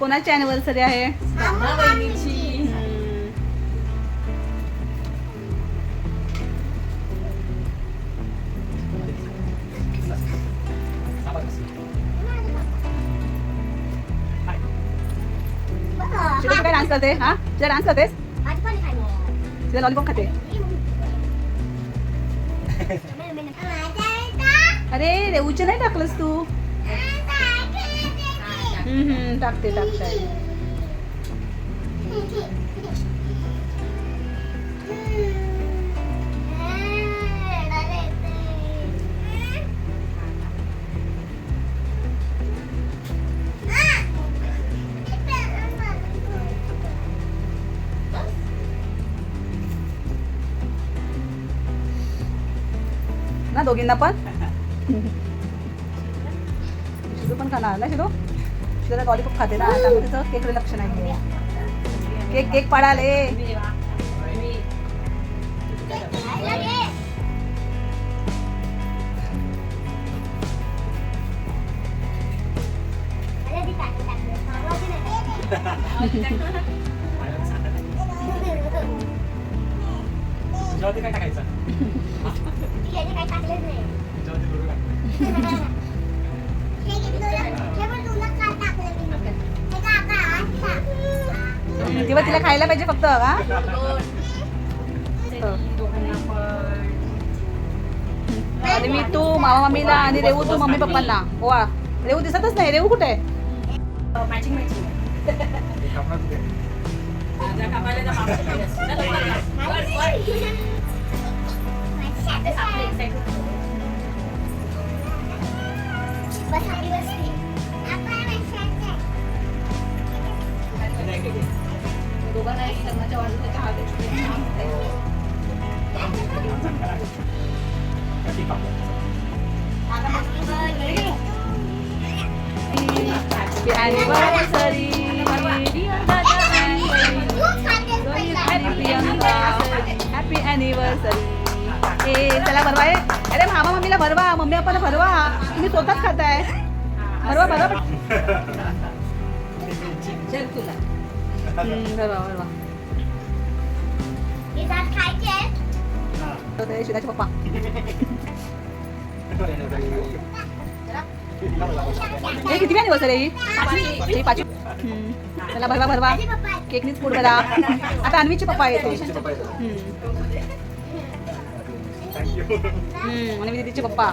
कोणाची अॅनिव्हर्सरी आहे? दादा बहिणीची. शिरो तू काय डान्स करते? हा तुझा डान्स करतेस? तुझा लॉलीपॉप खाते? अरे रेऊचे नाही टाकलंस तू? टाकते टाकते. ना दोघींना पण? शिदू पण खाणार ना? शिदू शिदूला लॉलीपॉप खाते ना, त्यामुळे तिचं केकडे लक्ष नाही. केक केक पाडाले. तुझ्यावरती काय टाकायचं? तेव्हा तिला खायला पाहिजे फक्त का? आणि मी तू मामा मम्मीला आणि रेवू तू मम्मी पप्पांना. वा रेवू दिसतच नाही. रेवू कुठे आहे? Matching matching. दोघांना एक लग्नाच्या वाढदिवसाच्या Happy anniversary, dear Dada Priyanka. Happy anniversary. चला भरवा. अरे मामा मम्मीला भरवा, मम्मी आपण भरवा. तुम्ही स्वतःच खाताय. भरवा भरवा. चल तुला. भरवा भरवा. शिदाचे पप्पा. हे किती अॅनिव्हर्सरी आहे ही? 5. चला भरवा भरवा. केकनीच फूड करा. आता अन्वीचे पप्पा येते. आणि दीदीचे पप्पा.